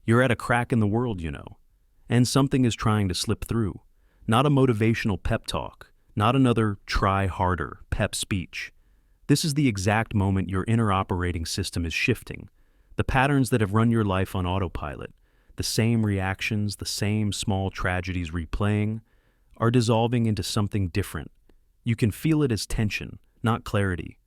You're at a crack in the world, and something is trying to slip through. Not a motivational pep talk, not another try harder pep speech. This is the exact moment your inner operating system is shifting. The patterns that have run your life on autopilot, the same reactions, the same small tragedies replaying, are dissolving into something different. You can feel it as tension, not clarity.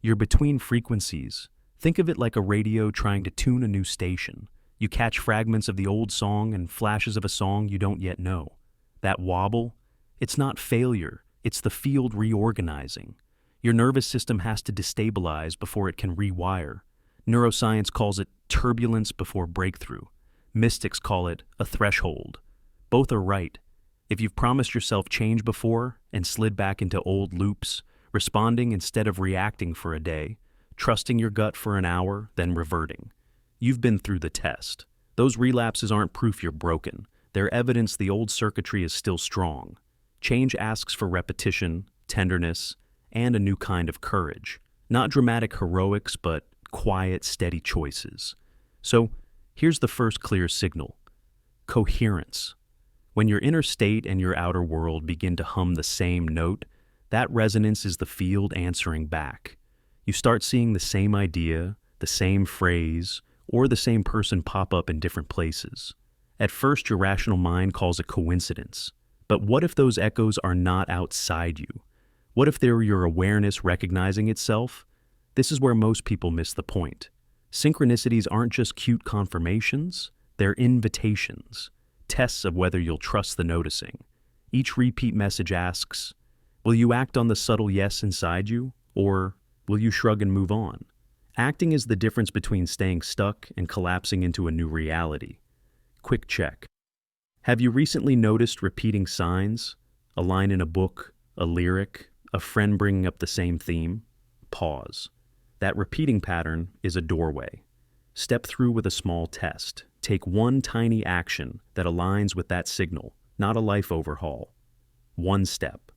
You're between frequencies. Think of it like a radio trying to tune a new station. You catch fragments of the old song and flashes of a song you don't yet know. That wobble, it's not failure, it's the field reorganizing. Your nervous system has to destabilize before it can rewire. Neuroscience calls it turbulence before breakthrough. Mystics call it a threshold. Both are right. If you've promised yourself change before and slid back into old loops, responding instead of reacting for a day, trusting your gut for an hour, then reverting, you've been through the test. Those relapses aren't proof you're broken. They're evidence the old circuitry is still strong. Change asks for repetition, tenderness, and a new kind of courage. Not dramatic heroics, but quiet, steady choices. So, here's the first clear signal. Coherence. When your inner state and your outer world begin to hum the same note, that resonance is the field answering back. You start seeing the same idea, the same phrase, or the same person pop up in different places. At first, your rational mind calls it coincidence. But what if those echoes are not outside you? What if they're your awareness recognizing itself? This is where most people miss the point. Synchronicities aren't just cute confirmations, they're invitations, tests of whether you'll trust the noticing. Each repeat message asks, will you act on the subtle yes inside you, or will you shrug and move on? Acting is the difference between staying stuck and collapsing into a new reality. Quick check. Have you recently noticed repeating signs? A line in a book, a lyric, a friend bringing up the same theme? Pause. That repeating pattern is a doorway. Step through with a small test. Take one tiny action that aligns with that signal, not a life overhaul. One step.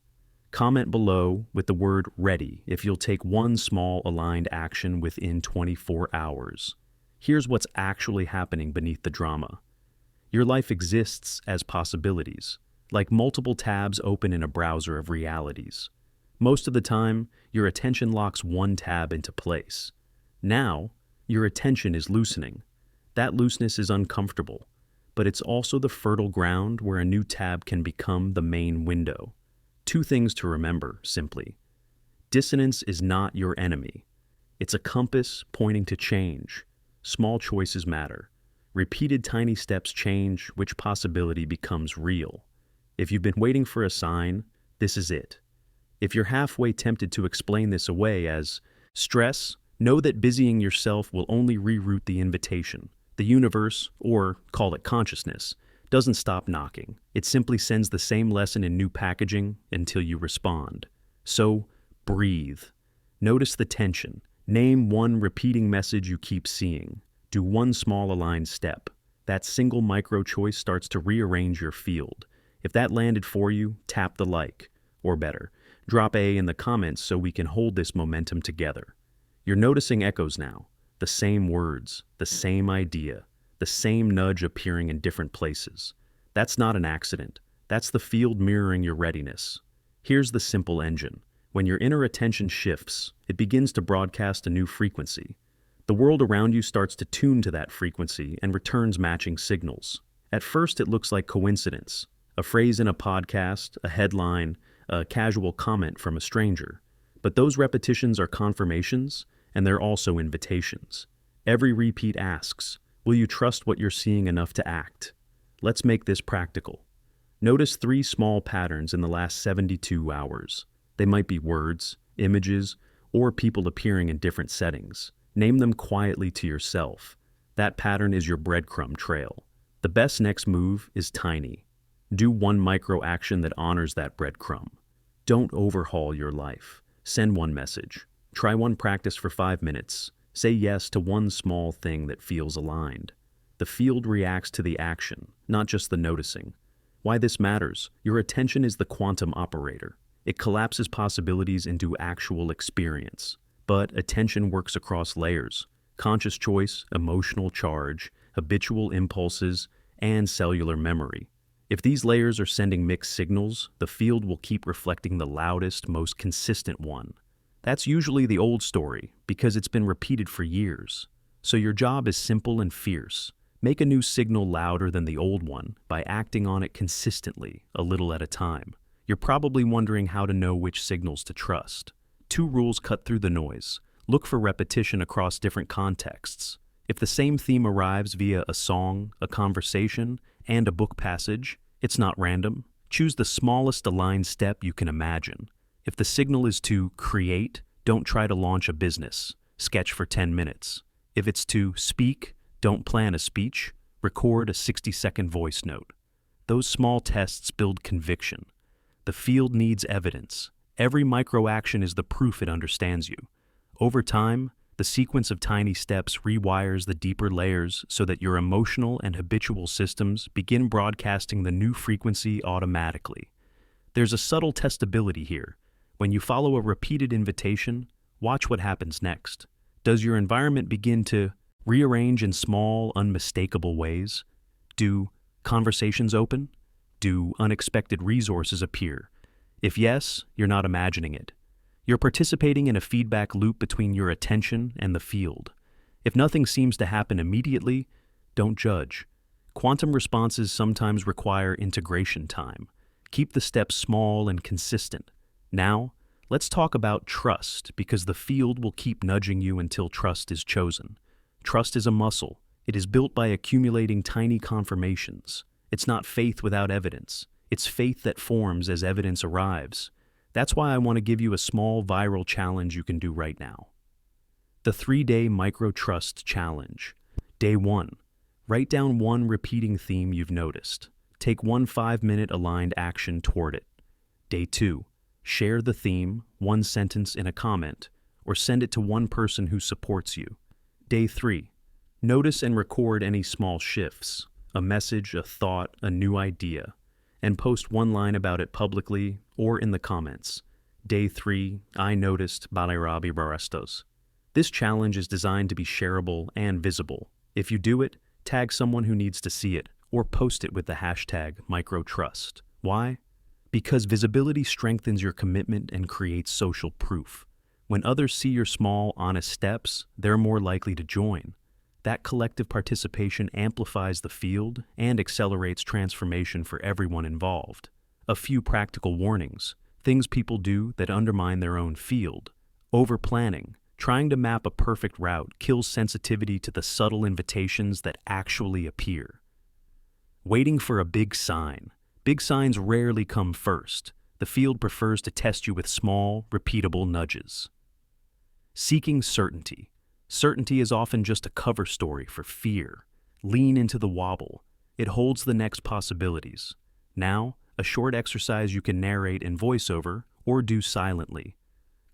Comment below with the word ready if you'll take one small aligned action within 24 hours. Here's what's actually happening beneath the drama. Your life exists as possibilities, like multiple tabs open in a browser of realities. Most of the time, your attention locks one tab into place. Now, your attention is loosening. That looseness is uncomfortable, but it's also the fertile ground where a new tab can become the main window. Two things to remember, simply. Dissonance is not your enemy. It's a compass pointing to change. Small choices matter. Repeated tiny steps change which possibility becomes real. If you've been waiting for a sign, this is it. If you're halfway tempted to explain this away as stress, know that busying yourself will only reroute the invitation. The universe, or call it consciousness, doesn't stop knocking. It simply sends the same lesson in new packaging until you respond. So, breathe. Notice the tension. Name one repeating message you keep seeing. Do one small aligned step. That single micro choice starts to rearrange your field. If that landed for you, tap the like. Or better, drop A in the comments so we can hold this momentum together. You're noticing echoes now. The same words, the same idea, the same nudge appearing in different places. That's not an accident. That's the field mirroring your readiness. Here's the simple engine. When your inner attention shifts, it begins to broadcast a new frequency. The world around you starts to tune to that frequency and returns matching signals. At first, it looks like coincidence. A phrase in a podcast, a headline, a casual comment from a stranger. But those repetitions are confirmations, and they're also invitations. Every repeat asks, will you trust what you're seeing enough to act? Let's make this practical. Notice 3 small patterns in the last 72 hours. They might be words, images, or people appearing in different settings. Name them quietly to yourself. That pattern is your breadcrumb trail. The best next move is tiny. Do one micro action that honors that breadcrumb. Don't overhaul your life. Send one message. Try one practice for 5 minutes. Say yes to one small thing that feels aligned. The field reacts to the action, not just the noticing. Why this matters: your attention is the quantum operator. It collapses possibilities into actual experience. But attention works across layers: conscious choice, emotional charge, habitual impulses, and cellular memory. If these layers are sending mixed signals, the field will keep reflecting the loudest, most consistent one. That's usually the old story, because it's been repeated for years. So your job is simple and fierce. Make a new signal louder than the old one by acting on it consistently, a little at a time. You're probably wondering how to know which signals to trust. 2 rules cut through the noise. Look for repetition across different contexts. If the same theme arrives via a song, a conversation, and a book passage, it's not random. Choose the smallest aligned step you can imagine. If the signal is to create, don't try to launch a business. Sketch for 10 minutes. If it's to speak, don't plan a speech. Record a 60-second voice note. Those small tests build conviction. The field needs evidence. Every micro-action is the proof it understands you. Over time, the sequence of tiny steps rewires the deeper layers so that your emotional and habitual systems begin broadcasting the new frequency automatically. There's a subtle testability here. When you follow a repeated invitation, watch what happens next. Does your environment begin to rearrange in small, unmistakable ways? Do conversations open? Do unexpected resources appear? If yes, you're not imagining it. You're participating in a feedback loop between your attention and the field. If nothing seems to happen immediately, don't judge. Quantum responses sometimes require integration time. Keep the steps small and consistent. Now, let's talk about trust, because the field will keep nudging you until trust is chosen. Trust is a muscle. It is built by accumulating tiny confirmations. It's not faith without evidence. It's faith that forms as evidence arrives. That's why I want to give you a small viral challenge you can do right now. The 3-day micro-trust challenge. Day 1. Write down one repeating theme you've noticed. Take one 5-minute aligned action toward it. Day 2. Share the theme, one sentence in a comment, or send it to one person who supports you. Day 3. Notice and record any small shifts, a message, a thought, a new idea, and post one line about it publicly or in the comments. Day 3. I noticed Balirabi Barestos. This challenge is designed to be shareable and visible. If you do it, tag someone who needs to see it, or post it with the hashtag #MicroTrust. Why? Because visibility strengthens your commitment and creates social proof. When others see your small, honest steps, they're more likely to join. That collective participation amplifies the field and accelerates transformation for everyone involved. A few practical warnings. Things people do that undermine their own field. Over-planning. Trying to map a perfect route kills sensitivity to the subtle invitations that actually appear. Waiting for a big sign. Big signs rarely come first. The field prefers to test you with small, repeatable nudges. Seeking certainty. Certainty is often just a cover story for fear. Lean into the wobble. It holds the next possibilities. Now, a short exercise you can narrate in voiceover or do silently.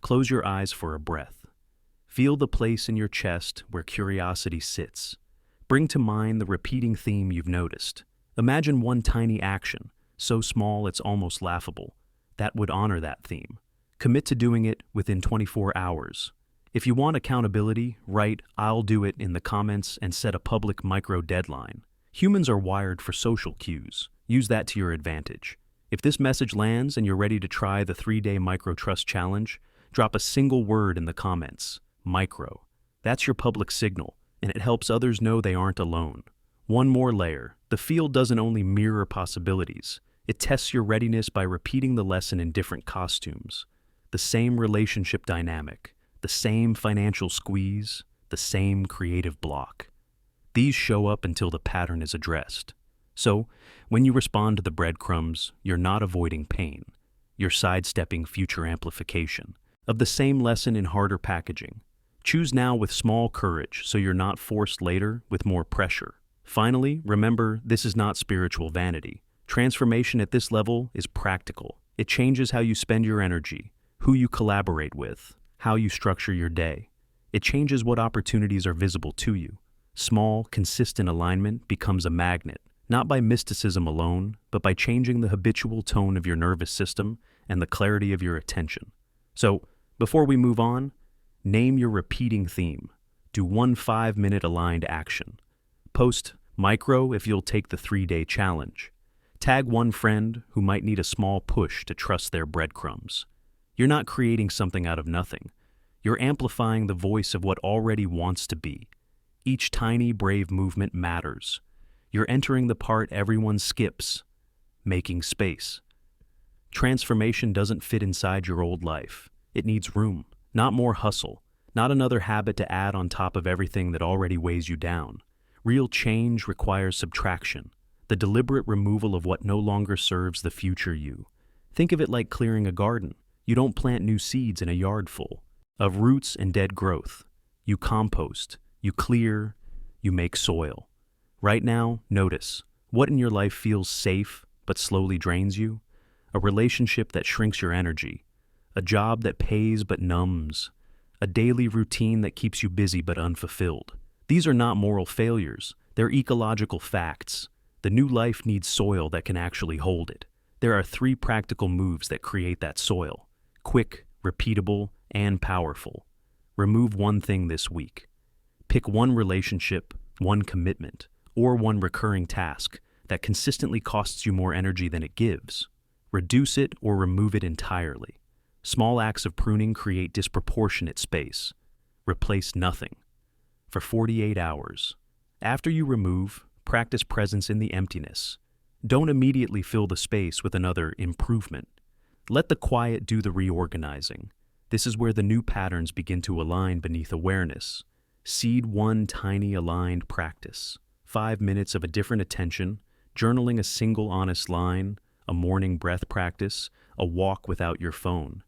Close your eyes for a breath. Feel the place in your chest where curiosity sits. Bring to mind the repeating theme you've noticed. Imagine one tiny action, so small it's almost laughable, that would honor that theme. Commit to doing it within 24 hours. If you want accountability, write "I'll do it" in the comments and set a public micro deadline. Humans are wired for social cues. Use that to your advantage. If this message lands and you're ready to try the 3-day micro trust challenge, drop a single word in the comments. Micro. That's your public signal, and it helps others know they aren't alone. One more layer. The field doesn't only mirror possibilities. It tests your readiness by repeating the lesson in different costumes. The same relationship dynamic. The same financial squeeze, the same creative block. These show up until the pattern is addressed. So, when you respond to the breadcrumbs, you're not avoiding pain. You're sidestepping future amplification of the same lesson in harder packaging. Choose now with small courage so you're not forced later with more pressure. Finally, remember, this is not spiritual vanity. Transformation at this level is practical. It changes how you spend your energy, who you collaborate with, how you structure your day. It changes what opportunities are visible to you. Small, consistent alignment becomes a magnet, not by mysticism alone, but by changing the habitual tone of your nervous system and the clarity of your attention. So, before we move on, name your repeating theme. Do one 5-minute aligned action. Post micro if you'll take the 3-day challenge. Tag one friend who might need a small push to trust their breadcrumbs. You're not creating something out of nothing. You're amplifying the voice of what already wants to be. Each tiny, brave movement matters. You're entering the part everyone skips, making space. Transformation doesn't fit inside your old life. It needs room, not more hustle, not another habit to add on top of everything that already weighs you down. Real change requires subtraction, the deliberate removal of what no longer serves the future you. Think of it like clearing a garden. You don't plant new seeds in a yard full of roots and dead growth. You compost, you clear, you make soil. Right now, notice what in your life feels safe but slowly drains you. A relationship that shrinks your energy. A job that pays but numbs. A daily routine that keeps you busy but unfulfilled. These are not moral failures. They're ecological facts. The new life needs soil that can actually hold it. There are 3 practical moves that create that soil. Quick, repeatable, and powerful. Remove one thing this week. Pick one relationship, one commitment, or one recurring task that consistently costs you more energy than it gives. Reduce it or remove it entirely. Small acts of pruning create disproportionate space. Replace nothing. For 48 hours. After you remove, practice presence in the emptiness. Don't immediately fill the space with another improvement. Let the quiet do the reorganizing. This is where the new patterns begin to align beneath awareness. Seed one tiny aligned practice. 5 minutes of a different attention, journaling a single honest line, a morning breath practice, a walk without your phone,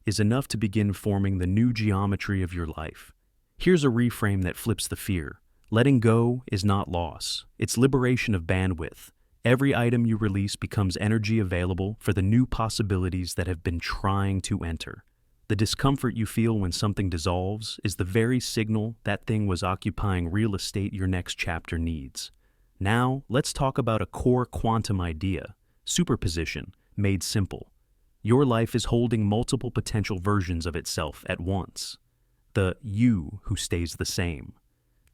is enough to begin forming the new geometry of your life. Here's a reframe that flips the fear. Letting go is not loss. It's liberation of bandwidth. Every item you release becomes energy available for the new possibilities that have been trying to enter. The discomfort you feel when something dissolves is the very signal that thing was occupying real estate your next chapter needs. Now, let's talk about a core quantum idea, superposition, made simple. Your life is holding multiple potential versions of itself at once. The you who stays the same.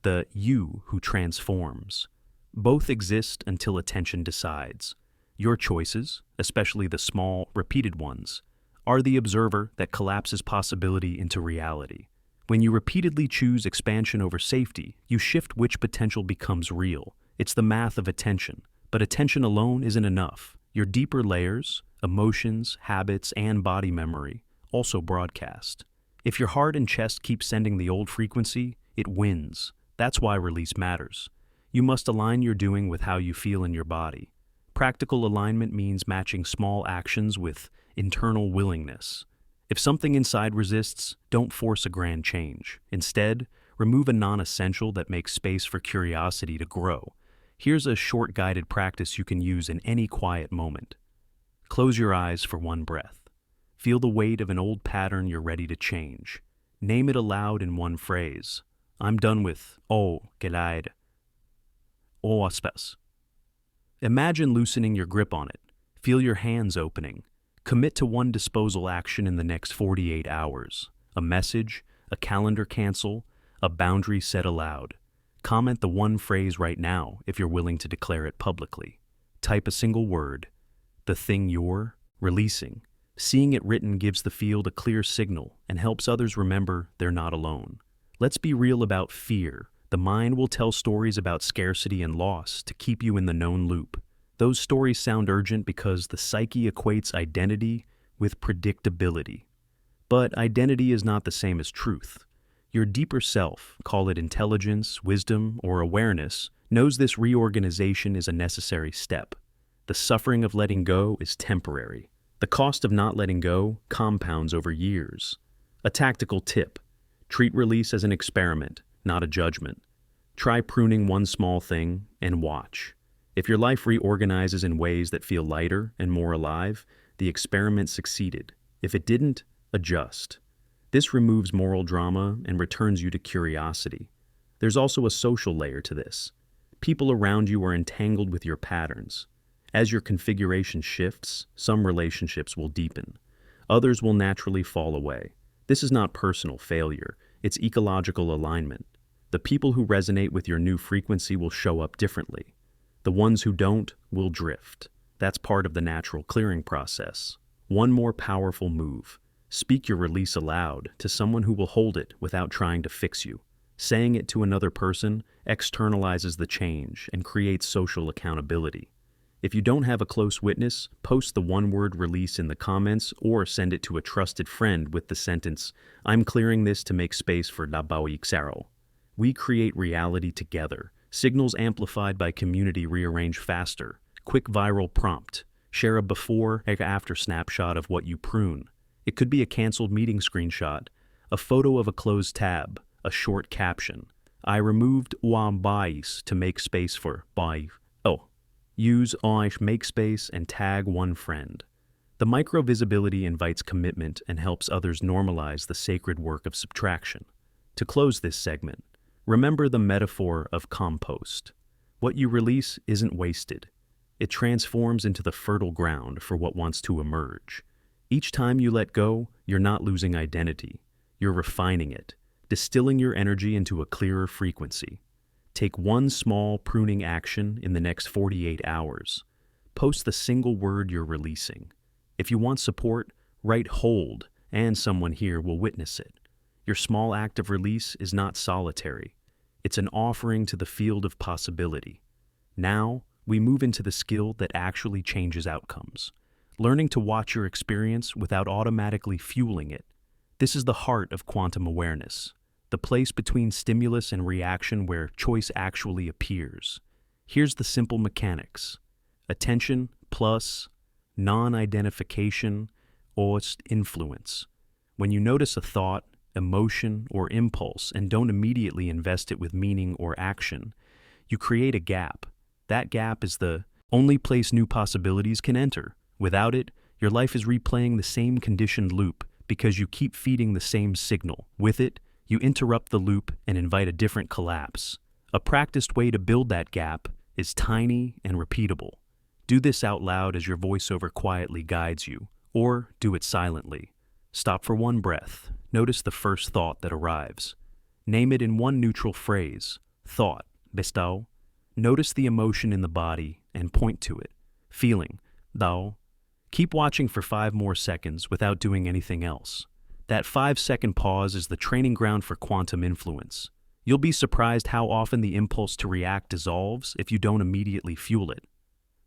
The you who transforms. Both exist until attention decides. Your choices, especially the small, repeated ones, are the observer that collapses possibility into reality. When you repeatedly choose expansion over safety, you shift which potential becomes real. It's the math of attention. But attention alone isn't enough. Your deeper layers, emotions, habits, and body memory also broadcast. If your heart and chest keep sending the old frequency, it wins. That's why release matters. You must align your doing with how you feel in your body. Practical alignment means matching small actions with internal willingness. If something inside resists, don't force a grand change. Instead, remove a non-essential that makes space for curiosity to grow. Here's a short guided practice you can use in any quiet moment. Close your eyes for one breath. Feel the weight of an old pattern you're ready to change. Name it aloud in one phrase. I'm done with geleid. Aspas. Imagine loosening your grip on it. Feel your hands opening. Commit to one disposal action in the next 48 hours. A message, a calendar cancel, a boundary set aloud. Comment the one phrase right now if you're willing to declare it publicly. Type a single word. The thing you're releasing. Seeing it written gives the field a clear signal and helps others remember they're not alone. Let's be real about fear. The mind will tell stories about scarcity and loss to keep you in the known loop. Those stories sound urgent because the psyche equates identity with predictability. But identity is not the same as truth. Your deeper self, call it intelligence, wisdom, or awareness, knows this reorganization is a necessary step. The suffering of letting go is temporary. The cost of not letting go compounds over years. A tactical tip: treat release as an experiment, not a judgment. Try pruning one small thing and watch. If your life reorganizes in ways that feel lighter and more alive, the experiment succeeded. If it didn't, adjust. This removes moral drama and returns you to curiosity. There's also a social layer to this. People around you are entangled with your patterns. As your configuration shifts, some relationships will deepen. Others will naturally fall away. This is not personal failure, it's ecological alignment. The people who resonate with your new frequency will show up differently. The ones who don't will drift. That's part of the natural clearing process. One more powerful move. Speak your release aloud to someone who will hold it without trying to fix you. Saying it to another person externalizes the change and creates social accountability. If you don't have a close witness, post the one-word release in the comments or send it to a trusted friend with the sentence, "I'm clearing this to make space for Dabawi Xaro." We create reality together. Signals amplified by community rearrange faster. Quick viral prompt. Share a before and after snapshot of what you prune. It could be a canceled meeting screenshot, a photo of a closed tab, a short caption. I removed Wambais to make space for Bai. Use make space and tag one friend. The micro-visibility invites commitment and helps others normalize the sacred work of subtraction. To close this segment, remember the metaphor of compost. What you release isn't wasted. It transforms into the fertile ground for what wants to emerge. Each time you let go, you're not losing identity. You're refining it, distilling your energy into a clearer frequency. Take one small pruning action in the next 48 hours. Post the single word you're releasing. If you want support, write "hold" and someone here will witness it. Your small act of release is not solitary. It's an offering to the field of possibility. Now, we move into the skill that actually changes outcomes. Learning to watch your experience without automatically fueling it. This is the heart of quantum awareness. The place between stimulus and reaction where choice actually appears. Here's the simple mechanics. Attention plus non-identification or influence. When you notice a thought, emotion, or impulse and don't immediately invest it with meaning or action, you create a gap. That gap is the only place new possibilities can enter. Without it, your life is replaying the same conditioned loop because you keep feeding the same signal. With it, you interrupt the loop and invite a different collapse. A practiced way to build that gap is tiny and repeatable. Do this out loud as your voiceover quietly guides you, or do it silently. Stop for one breath. Notice the first thought that arrives. Name it in one neutral phrase. Thought, bestau. Notice the emotion in the body and point to it. Feeling, dao. Keep watching for 5 more seconds without doing anything else. That 5-second pause is the training ground for quantum influence. You'll be surprised how often the impulse to react dissolves if you don't immediately fuel it.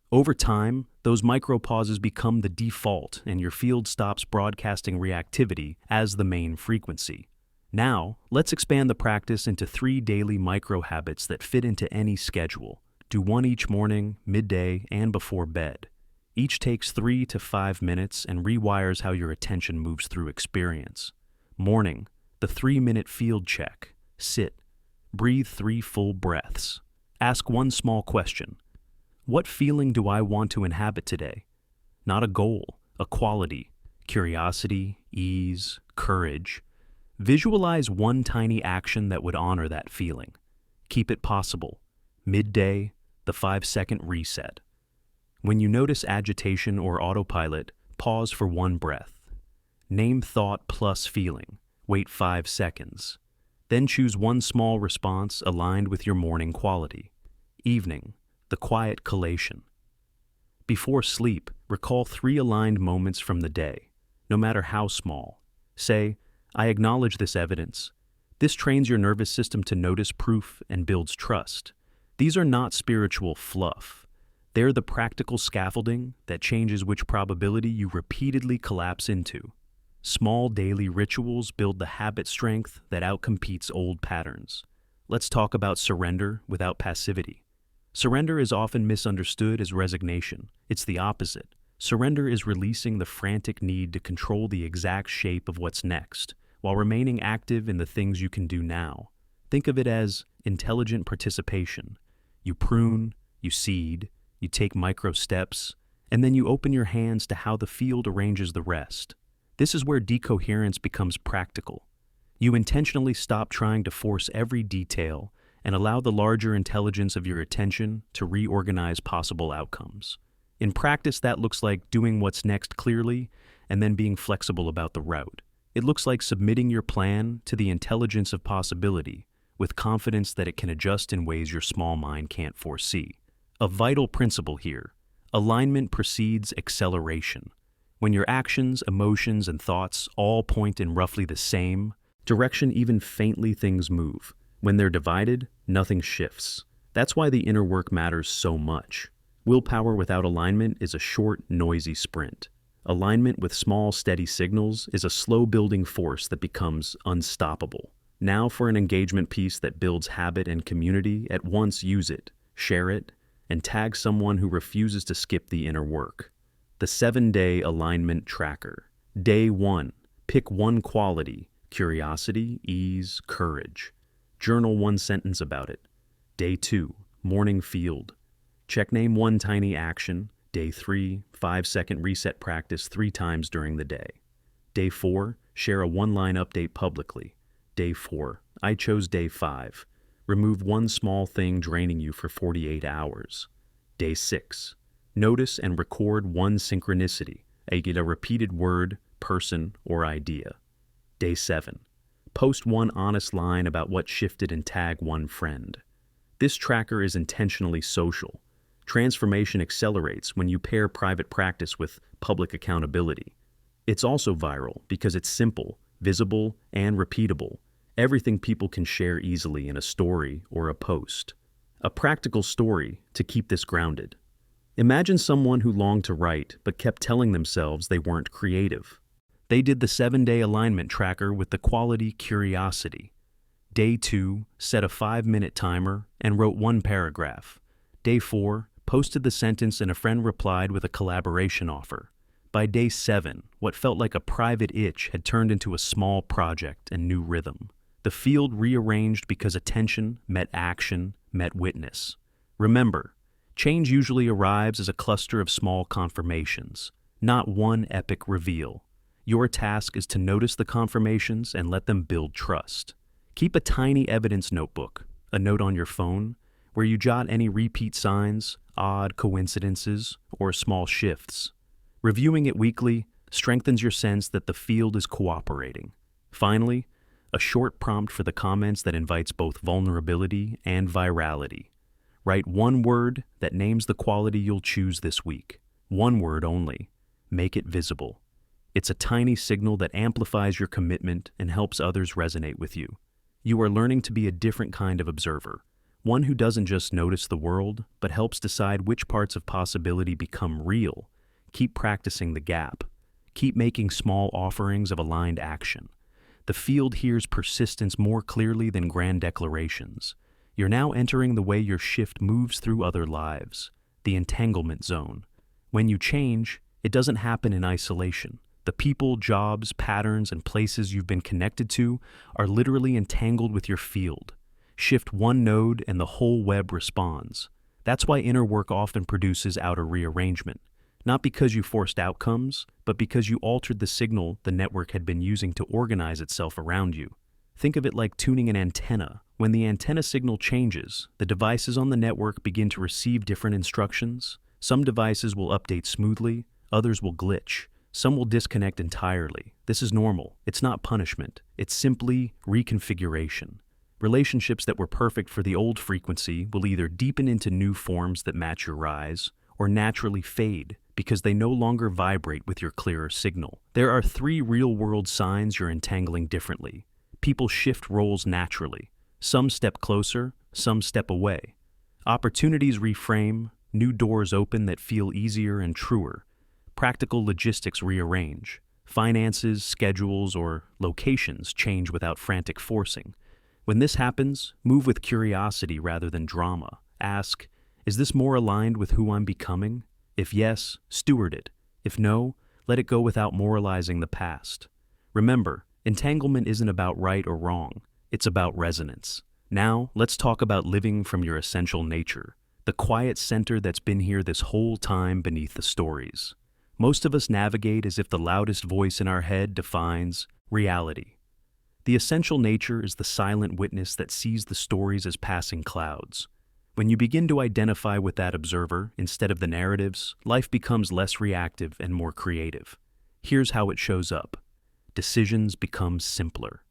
Over time, those micro-pauses become the default and your field stops broadcasting reactivity as the main frequency. Now, let's expand the practice into 3 daily micro-habits that fit into any schedule. Do one each morning, midday, and before bed. Each takes 3 to 5 minutes and rewires how your attention moves through experience. Morning, the 3-minute field check. Sit. Breathe 3 full breaths. Ask one small question. What feeling do I want to inhabit today? Not a goal, a quality. Curiosity, ease, courage. Visualize one tiny action that would honor that feeling. Keep it possible. Midday, the 5-second reset. When you notice agitation or autopilot, pause for one breath. Name thought plus feeling. Wait 5 seconds. Then choose one small response aligned with your morning quality. Evening, the quiet collation. Before sleep, recall 3 aligned moments from the day, no matter how small. Say, "I acknowledge this evidence." This trains your nervous system to notice proof and builds trust. These are not spiritual fluff. They're the practical scaffolding that changes which probability you repeatedly collapse into. Small daily rituals build the habit strength that outcompetes old patterns. Let's talk about surrender without passivity. Surrender is often misunderstood as resignation. It's the opposite. Surrender is releasing the frantic need to control the exact shape of what's next, while remaining active in the things you can do now. Think of it as intelligent participation. You prune, you seed, you take micro steps, and then you open your hands to how the field arranges the rest. This is where decoherence becomes practical. You intentionally stop trying to force every detail and allow the larger intelligence of your attention to reorganize possible outcomes. In practice, that looks like doing what's next clearly and then being flexible about the route. It looks like submitting your plan to the intelligence of possibility, with confidence that it can adjust in ways your small mind can't foresee. A vital principle here: alignment precedes acceleration. When your actions, emotions, and thoughts all point in roughly the same direction, even faintly, things move. When they're divided, nothing shifts. That's why the inner work matters so much. Willpower without alignment is a short, noisy sprint. Alignment with small, steady signals is a slow-building force that becomes unstoppable. Now for an engagement piece that builds habit and community. At once use it, share it, and tag someone who refuses to skip the inner work. The 7-Day Alignment Tracker. Day 1. Pick one quality: curiosity, ease, courage. Journal one sentence about it. Day 2. Morning Field. Name one tiny action. Day 3. 5-second reset practice 3 times during the day. Day 4. Share a one-line update publicly. Day 4. I chose day 5. Remove one small thing draining you for 48 hours. Day 6. Notice and record one synchronicity, a repeated word, person, or idea. Day 7. Post one honest line about what shifted and tag one friend. This tracker is intentionally social. Transformation accelerates when you pair private practice with public accountability. It's also viral because it's simple, visible, and repeatable. Everything people can share easily in a story or a post. A practical story to keep this grounded. Imagine someone who longed to write but kept telling themselves they weren't creative. They did the 7-Day Alignment Tracker with the quality curiosity. Day 2, set a 5-minute timer and wrote one paragraph. Day 4, posted the sentence and a friend replied with a collaboration offer. By day 7, what felt like a private itch had turned into a small project and new rhythm. The field rearranged because attention met action, met witness. Remember, change usually arrives as a cluster of small confirmations, not one epic reveal. Your task is to notice the confirmations and let them build trust. Keep a tiny evidence notebook, a note on your phone, where you jot any repeat signs, odd coincidences, or small shifts. Reviewing it weekly strengthens your sense that the field is cooperating. Finally, a short prompt for the comments that invites both vulnerability and virality. Write one word that names the quality you'll choose this week. One word only. Make it visible. It's a tiny signal that amplifies your commitment and helps others resonate with you. You are learning to be a different kind of observer, one who doesn't just notice the world, but helps decide which parts of possibility become real. Keep practicing the gap. Keep making small offerings of aligned action. The field hears persistence more clearly than grand declarations. You're now entering the way your shift moves through other lives, the entanglement zone. When you change, it doesn't happen in isolation. The people, jobs, patterns, and places you've been connected to are literally entangled with your field. Shift one node and the whole web responds. That's why inner work often produces outer rearrangement. Not because you forced outcomes, but because you altered the signal the network had been using to organize itself around you. Think of it like tuning an antenna. When the antenna signal changes, the devices on the network begin to receive different instructions. Some devices will update smoothly, others will glitch. Some will disconnect entirely. This is normal. It's not punishment. It's simply reconfiguration. Relationships that were perfect for the old frequency will either deepen into new forms that match your rise, or naturally fade because they no longer vibrate with your clearer signal. There are 3 real-world signs you're entangling differently. People shift roles naturally. Some step closer, some step away. Opportunities reframe, new doors open that feel easier and truer. Practical logistics rearrange. Finances, schedules, or locations change without frantic forcing. When this happens, move with curiosity rather than drama. Ask, is this more aligned with who I'm becoming? If yes, steward it. If no, let it go without moralizing the past. Remember, entanglement isn't about right or wrong. It's about resonance. Now, let's talk about living from your essential nature, the quiet center that's been here this whole time beneath the stories. Most of us navigate as if the loudest voice in our head defines reality. The essential nature is the silent witness that sees the stories as passing clouds. When you begin to identify with that observer instead of the narratives, life becomes less reactive and more creative. Here's how it shows up. Decisions become simpler.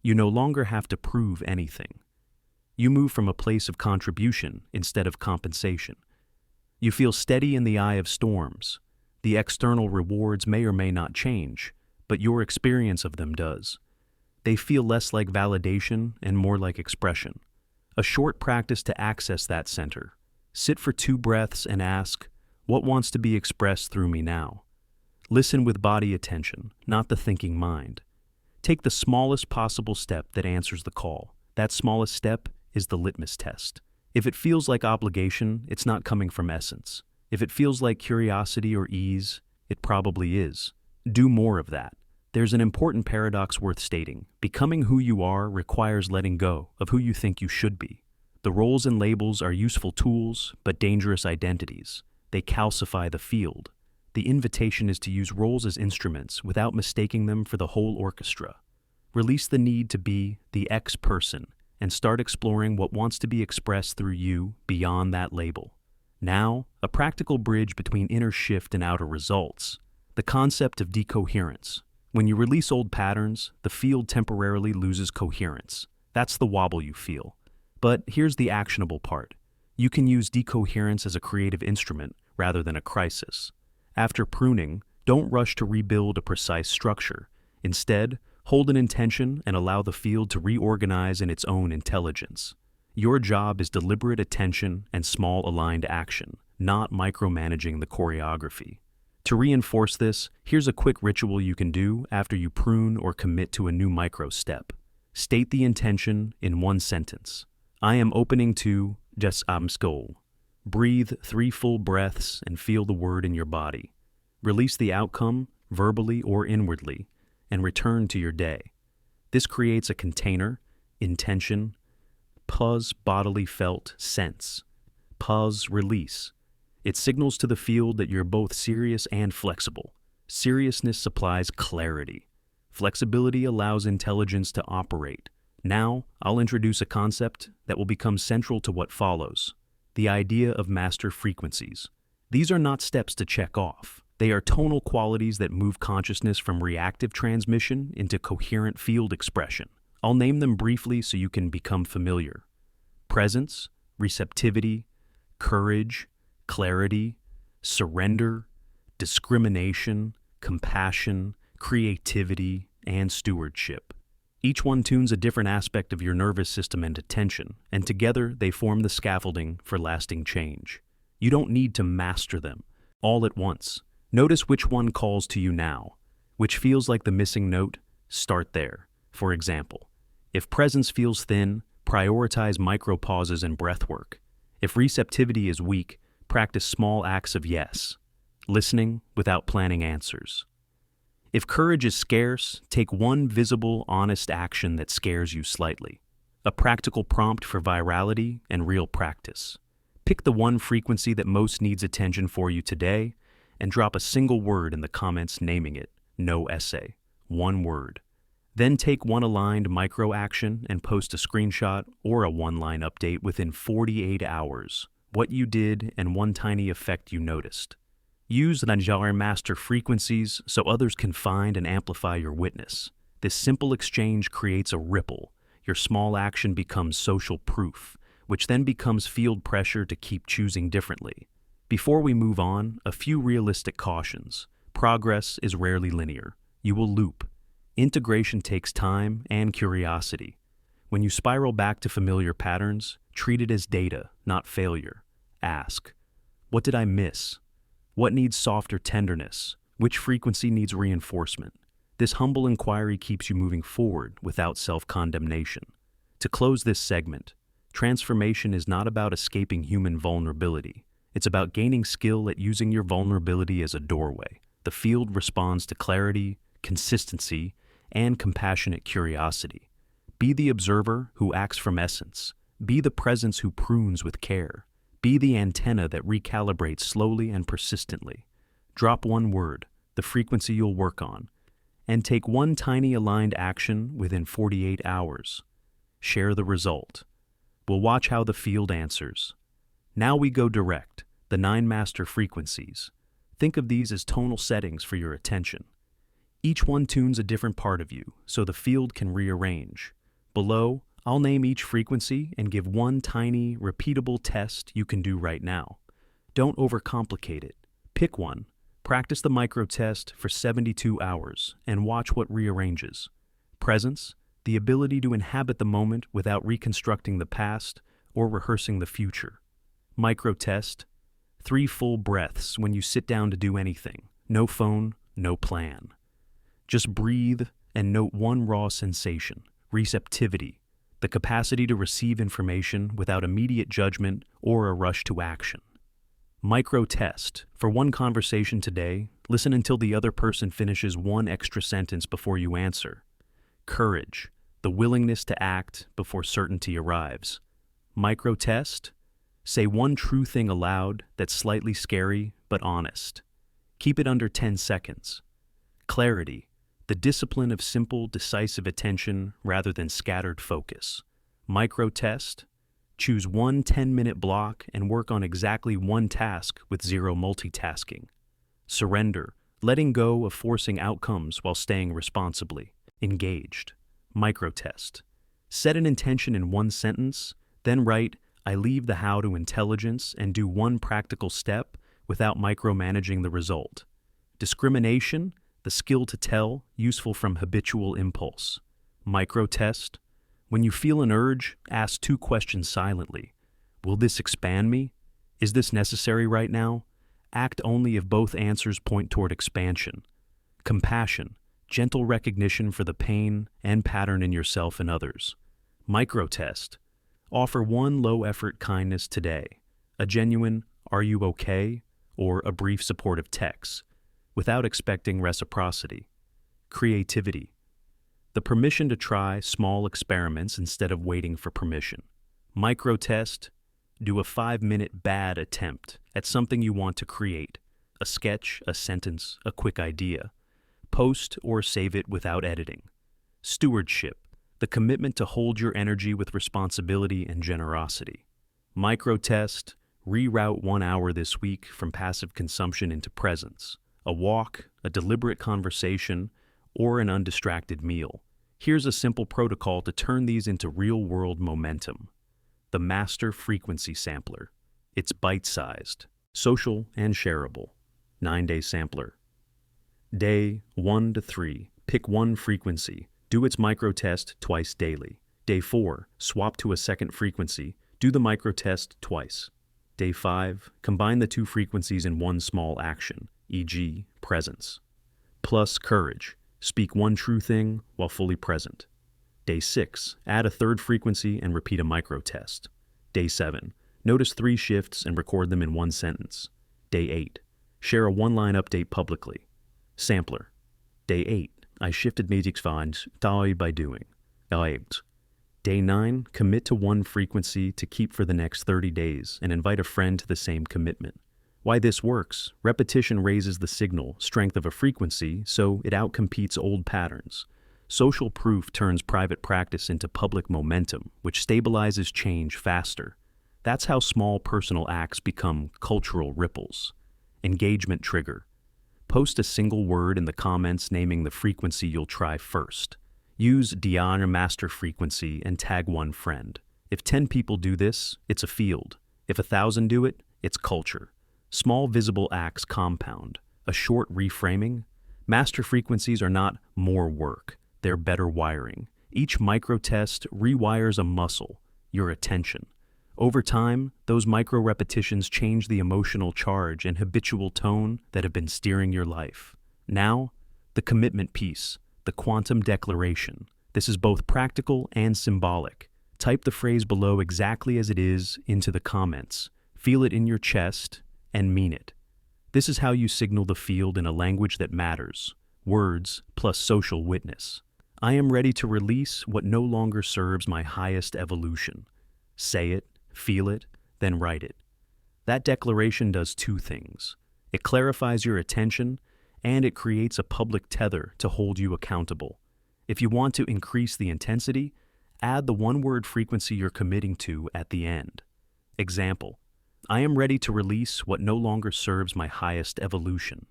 You no longer have to prove anything. You move from a place of contribution instead of compensation. You feel steady in the eye of storms. The external rewards may or may not change, but your experience of them does. They feel less like validation and more like expression. A short practice to access that center. Sit for 2 breaths and ask, what wants to be expressed through me now? Listen with body attention, not the thinking mind. Take the smallest possible step that answers the call. That smallest step is the litmus test. If it feels like obligation, it's not coming from essence. If it feels like curiosity or ease, it probably is. Do more of that. There's an important paradox worth stating. Becoming who you are requires letting go of who you think you should be. The roles and labels are useful tools, but dangerous identities. They calcify the field. The invitation is to use roles as instruments without mistaking them for the whole orchestra. Release the need to be the X person and start exploring what wants to be expressed through you beyond that label. Now, a practical bridge between inner shift and outer results. The concept of decoherence. When you release old patterns, the field temporarily loses coherence. That's the wobble you feel. But here's the actionable part. You can use decoherence as a creative instrument rather than a crisis. After pruning, don't rush to rebuild a precise structure. Instead, hold an intention and allow the field to reorganize in its own intelligence. Your job is deliberate attention and small aligned action, not micromanaging the choreography. To reinforce this, here's a quick ritual you can do after you prune or commit to a new micro step. State the intention in 1 sentence. I am opening to just am skol. Breathe 3 full breaths and feel the word in your body. Release the outcome, verbally or inwardly, and return to your day. This creates a container, intention, pause, bodily felt, sense. Pause, release. It signals to the field that you're both serious and flexible. Seriousness supplies clarity. Flexibility allows intelligence to operate. Now, I'll introduce a concept that will become central to what follows. The idea of master frequencies. These are not steps to check off. They are tonal qualities that move consciousness from reactive transmission into coherent field expression. I'll name them briefly so you can become familiar. Presence, receptivity, courage, clarity, surrender, discrimination, compassion, creativity, and stewardship. Each one tunes a different aspect of your nervous system and attention, and together they form the scaffolding for lasting change. You don't need to master them all at once. Notice which one calls to you now. Which feels like the missing note? Start there. For example, if presence feels thin, prioritize micro pauses and breath work. If receptivity is weak, practice small acts of yes, listening without planning answers. If courage is scarce, take 1 visible, honest action that scares you slightly. A practical prompt for virality and real practice. Pick the 1 frequency that most needs attention for you today and drop a single word in the comments naming it. No essay. 1 word. Then take 1 aligned micro action and post a screenshot or a 1-line update within 48 hours. What you did and 1 tiny effect you noticed. Use the master frequencies so others can find and amplify your witness. This simple exchange creates a ripple. Your small action becomes social proof, which then becomes field pressure to keep choosing differently. Before we move on, a few realistic cautions. Progress is rarely linear. You will loop. Integration takes time and curiosity. When you spiral back to familiar patterns, treat it as data, not failure. Ask, what did I miss? What needs softer tenderness? Which frequency needs reinforcement? This humble inquiry keeps you moving forward without self-condemnation. To close this segment, transformation is not about escaping human vulnerability. It's about gaining skill at using your vulnerability as a doorway. The field responds to clarity, consistency, and compassionate curiosity. Be the observer who acts from essence. Be the presence who prunes with care. Be the antenna that recalibrates slowly and persistently. Drop 1 word, the frequency you'll work on, and take 1 tiny aligned action within 48 hours. Share the result. We'll watch how the field answers. Now we go direct, the 9 master frequencies. Think of these as tonal settings for your attention. Each one tunes a different part of you, so the field can rearrange. Below, I'll name each frequency and give one tiny, repeatable test you can do right now. Don't overcomplicate it. Pick one. Practice the micro test for 72 hours and watch what rearranges. Presence, the ability to inhabit the moment without reconstructing the past or rehearsing the future. Micro test, 3 full breaths when you sit down to do anything. No phone, no plan. Just breathe and note one raw sensation, receptivity, the capacity to receive information without immediate judgment or a rush to action. Micro test. For one conversation today, listen until the other person finishes one extra sentence before you answer. Courage. The willingness to act before certainty arrives. Micro test. Say one true thing aloud that's slightly scary but honest. Keep it under 10 seconds. Clarity. The discipline of simple, decisive attention rather than scattered focus. Micro test. Choose one 10-minute block and work on exactly one task with zero multitasking. Surrender, letting go of forcing outcomes while staying responsibly engaged. Microtest. Set an intention in one sentence, then write, I leave the how to intelligence and do one practical step without micromanaging the result. Discrimination, the skill to tell, useful from habitual impulse. Microtest. When you feel an urge, ask 2 questions silently. Will this expand me? Is this necessary right now? Act only if both answers point toward expansion. Compassion, gentle recognition for the pain and pattern in yourself and others. Microtest. Offer one low-effort kindness today, a genuine, are you okay, or a brief supportive text, without expecting reciprocity. Creativity. The permission to try small experiments instead of waiting for permission. Microtest. Do a 5-minute bad attempt at something you want to create, a sketch, a sentence, a quick idea. Post or save it without editing. Stewardship. The commitment to hold your energy with responsibility and generosity. Microtest. Reroute 1 hour this week from passive consumption into presence. A walk, a deliberate conversation, or an undistracted meal. Here's a simple protocol to turn these into real-world momentum. The Master Frequency Sampler. It's bite-sized, social, and shareable. 9-day sampler. Day 1 to 3. Pick one frequency. Do its microtest twice daily. Day 4. Swap to a second frequency. Do the microtest twice. Day 5. Combine the 2 frequencies in one small action, e.g., presence. Plus courage. Speak one true thing while fully present. Day 6. Add a 3rd frequency and repeat a microtest. Day 7. Notice 3 shifts and record them in one sentence. Day 8. Share a 1-line update publicly. Sampler. Day 8. I shifted Magixvines by doing. Day 9. Commit to one frequency to keep for the next 30 days and invite a friend to the same commitment. Why this works: repetition raises the signal strength of a frequency, so it outcompetes old patterns. Social proof turns private practice into public momentum, which stabilizes change faster. That's how small personal acts become cultural ripples. Engagement trigger. Post a single word in the comments naming the frequency you'll try first. Use Diana Master Frequency and tag one friend. If 10 people do this, it's a field. If 1,000 do it, it's culture. Small visible acts compound. A short reframing. Master frequencies are not more work. They're better wiring. Each microtest rewires a muscle, your attention. Over time, those micro repetitions change the emotional charge and habitual tone that have been steering your life. Now, the commitment piece, the quantum declaration. This is both practical and symbolic. Type the phrase below exactly as it is into the comments. Feel it in your chest and mean it. This is how you signal the field in a language that matters. Words plus social witness. I am ready to release what no longer serves my highest evolution. Say it, feel it, then write it. That declaration does 2 things. It clarifies your attention, and it creates a public tether to hold you accountable. If you want to increase the intensity, add the 1-word frequency you're committing to at the end. Example: I am ready to release what no longer serves my highest evolution.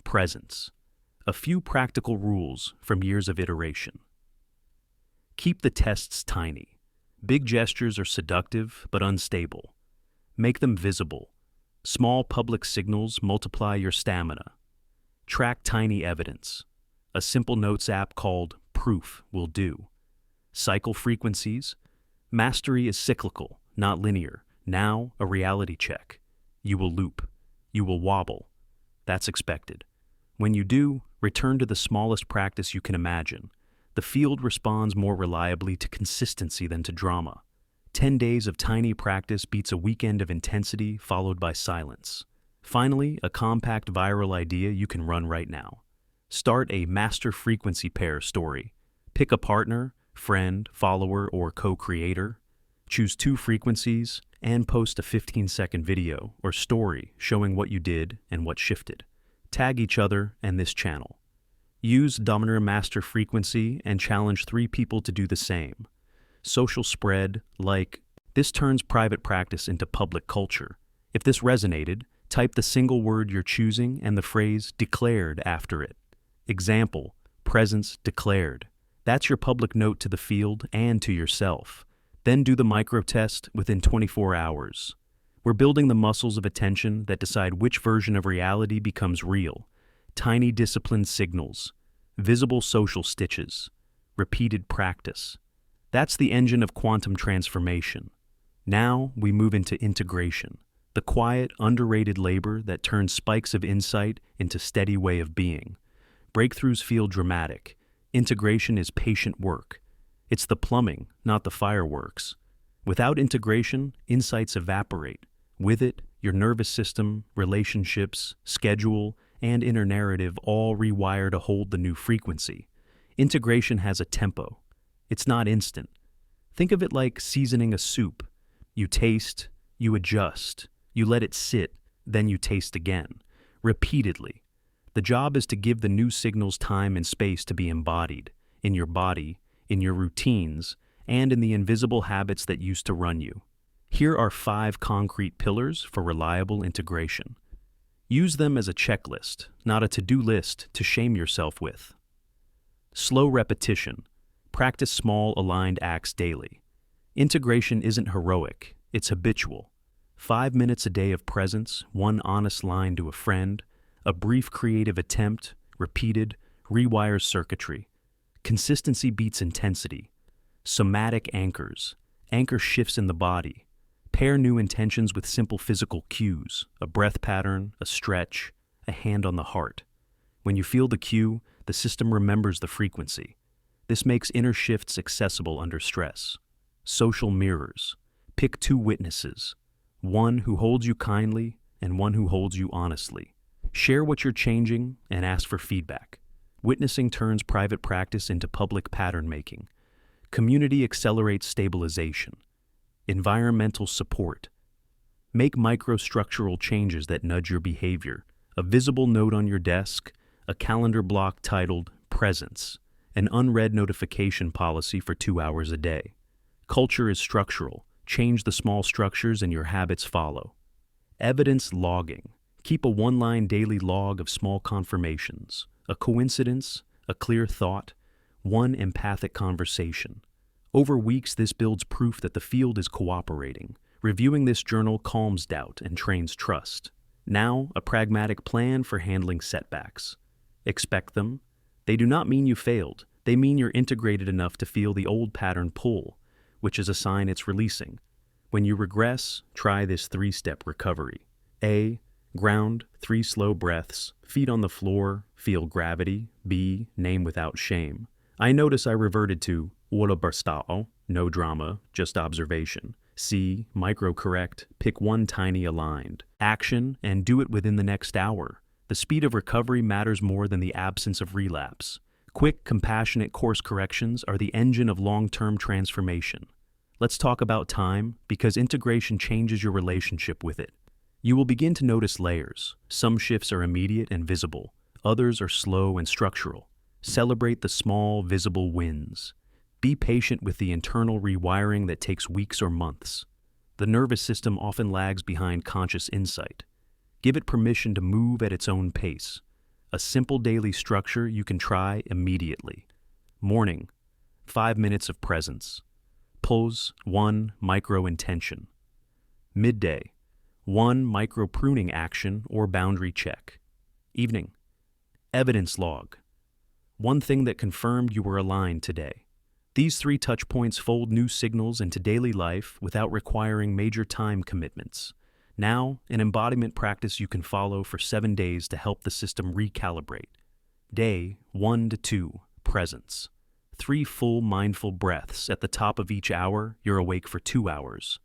Presence. A few practical rules from years of iteration. Keep the tests tiny. Big gestures are seductive but unstable. Make them visible. Small public signals multiply your stamina. Track tiny evidence. A simple notes app called Proof will do. Cycle frequencies. Mastery is cyclical, not linear. Now, a reality check. You will loop. You will wobble. That's expected. When you do, return to the smallest practice you can imagine. The field responds more reliably to consistency than to drama. 10 days of tiny practice beats a weekend of intensity followed by silence. Finally, a compact viral idea you can run right now. Start a master frequency pair story. Pick a partner, friend, follower, or co-creator. Choose 2 frequencies and post a 15-second video or story showing what you did and what shifted. Tag each other and this channel. Use Dominator Master Frequency and challenge 3 people to do the same. Social spread, like, this turns private practice into public culture. If this resonated, type the single word you're choosing and the phrase declared after it. Example, presence declared. That's your public note to the field and to yourself. Then do the micro test within 24 hours. We're building the muscles of attention that decide which version of reality becomes real. Tiny disciplined signals, visible social stitches, repeated practice. That's the engine of quantum transformation. Now we move into integration, the quiet, underrated labor that turns spikes of insight into steady way of being. Breakthroughs feel dramatic. Integration is patient work. It's the plumbing, not the fireworks. Without integration, insights evaporate. With it, your nervous system, relationships, schedule, and inner narrative all rewire to hold the new frequency. Integration has a tempo. It's not instant. Think of it like seasoning a soup. You taste, you adjust, you let it sit, then you taste again, repeatedly. The job is to give the new signals time and space to be embodied, in your body, in your routines, and in the invisible habits that used to run you. Here are 5 concrete pillars for reliable integration. Use them as a checklist, not a to-do list to shame yourself with. Slow repetition. Practice small, aligned acts daily. Integration isn't heroic, it's habitual. 5 minutes a day of presence, 1 honest line to a friend, a brief creative attempt, repeated, rewires circuitry. Consistency beats intensity. Somatic anchors. Anchor shifts in the body. Pair new intentions with simple physical cues, a breath pattern, a stretch, a hand on the heart. When you feel the cue, the system remembers the frequency. This makes inner shifts accessible under stress. Social mirrors. Pick 2 witnesses, one who holds you kindly and one who holds you honestly. Share what you're changing and ask for feedback. Witnessing turns private practice into public pattern making. Community accelerates stabilization. Environmental support. Make microstructural changes that nudge your behavior. A visible note on your desk, a calendar block titled Presence, an unread notification policy for 2 hours a day. Culture is structural. Change the small structures and your habits follow. Evidence logging. Keep a 1-line daily log of small confirmations, a coincidence, a clear thought, 1 empathic conversation. Over weeks, this builds proof that the field is cooperating. Reviewing this journal calms doubt and trains trust. Now, a pragmatic plan for handling setbacks. Expect them. They do not mean you failed. They mean you're integrated enough to feel the old pattern pull, which is a sign it's releasing. When you regress, try this 3-step recovery. A. Ground, 3 slow breaths, feet on the floor, feel gravity. B. Name without shame. I notice I reverted to wala barstao, no drama, just observation. C. Micro-correct, pick 1 tiny aligned. Action, and do it within the next hour. The speed of recovery matters more than the absence of relapse. Quick, compassionate course corrections are the engine of long-term transformation. Let's talk about time, because integration changes your relationship with it. You will begin to notice layers. Some shifts are immediate and visible. Others are slow and structural. Celebrate the small, visible wins. Be patient with the internal rewiring that takes weeks or months. The nervous system often lags behind conscious insight. Give it permission to move at its own pace. A simple daily structure you can try immediately. Morning, 5 minutes of presence. Pulse, 1 micro intention. Midday, 1 micro pruning action or boundary check. Evening, evidence log. One thing that confirmed you were aligned today. These 3 touch points fold new signals into daily life without requiring major time commitments. Now, an embodiment practice you can follow for 7 days to help the system recalibrate. Day 1 to 2, presence. 3 full mindful breaths at the top of each hour, you're awake for 2 hours.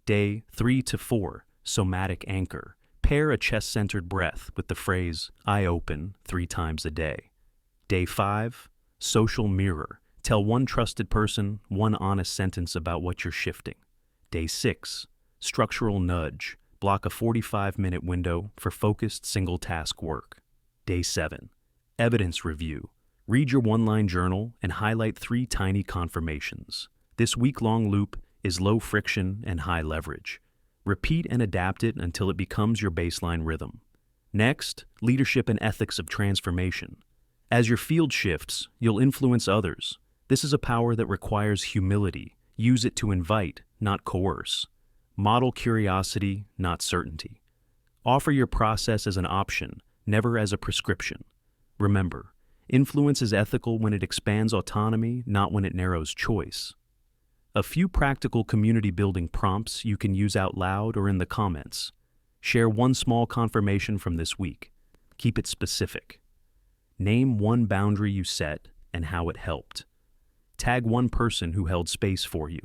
Day 3 to 4, somatic anchor. Pair a chest-centered breath with the phrase, I open, 3 times a day. Day 5, social mirror. Tell one trusted person 1 honest sentence about what you're shifting. Day 6, structural nudge. Block a 45-minute window for focused single-task work. Day 7, evidence review. Read your 1-line journal and highlight 3 tiny confirmations. This week-long loop is low friction and high leverage. Repeat and adapt it until it becomes your baseline rhythm. Next, leadership and ethics of transformation. As your field shifts, you'll influence others. This is a power that requires humility. Use it to invite, not coerce. Model curiosity, not certainty. Offer your process as an option, never as a prescription. Remember, influence is ethical when it expands autonomy, not when it narrows choice. A few practical community-building prompts you can use out loud or in the comments. Share 1 small confirmation from this week. Keep it specific. Name 1 boundary you set and how it helped. Tag 1 person who held space for you.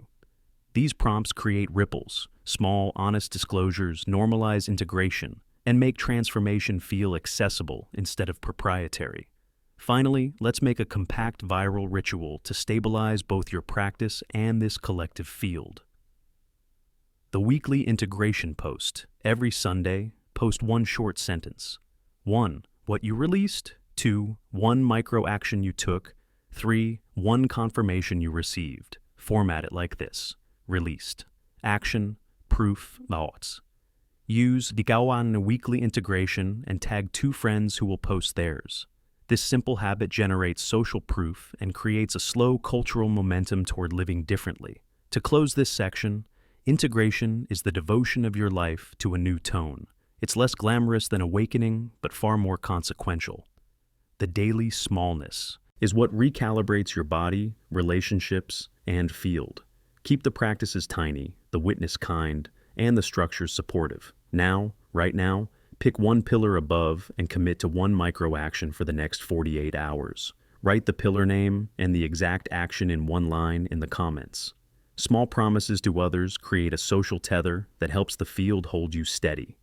These prompts create ripples. Small, honest disclosures normalize integration and make transformation feel accessible instead of proprietary. Finally, let's make a compact viral ritual to stabilize both your practice and this collective field. The weekly integration post. Every Sunday, post 1 short sentence. 1. What you released. 2. 1 micro action you took. 3. 1 confirmation you received. Format it like this. Released. Action. Proof. Thoughts. Use Digawan weekly integration and tag 2 friends who will post theirs. This simple habit generates social proof and creates a slow cultural momentum toward living differently. To close this section, integration is the devotion of your life to a new tone. It's less glamorous than awakening, but far more consequential. The daily smallness is what recalibrates your body, relationships, and field. Keep the practices tiny, the witness kind, and the structures supportive. Now, right now, pick 1 pillar above and commit to 1 micro action for the next 48 hours. Write the pillar name and the exact action in 1 line in the comments. Small promises to others create a social tether that helps the field hold you steady.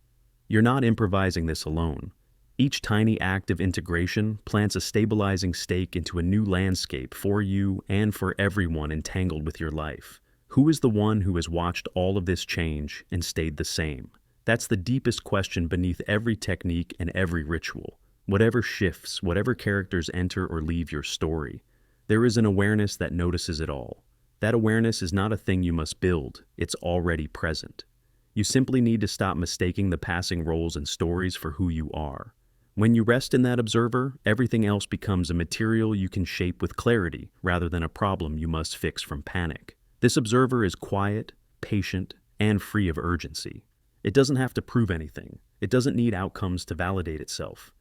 You're not improvising this alone. Each tiny act of integration plants a stabilizing stake into a new landscape for you and for everyone entangled with your life. Who is the one who has watched all of this change and stayed the same? That's the deepest question beneath every technique and every ritual. Whatever shifts, whatever characters enter or leave your story, there is an awareness that notices it all. That awareness is not a thing you must build, it's already present. You simply need to stop mistaking the passing roles and stories for who you are. When you rest in that observer, everything else becomes a material you can shape with clarity rather than a problem you must fix from panic. This observer is quiet, patient, and free of urgency. It doesn't have to prove anything. It doesn't need outcomes to validate itself.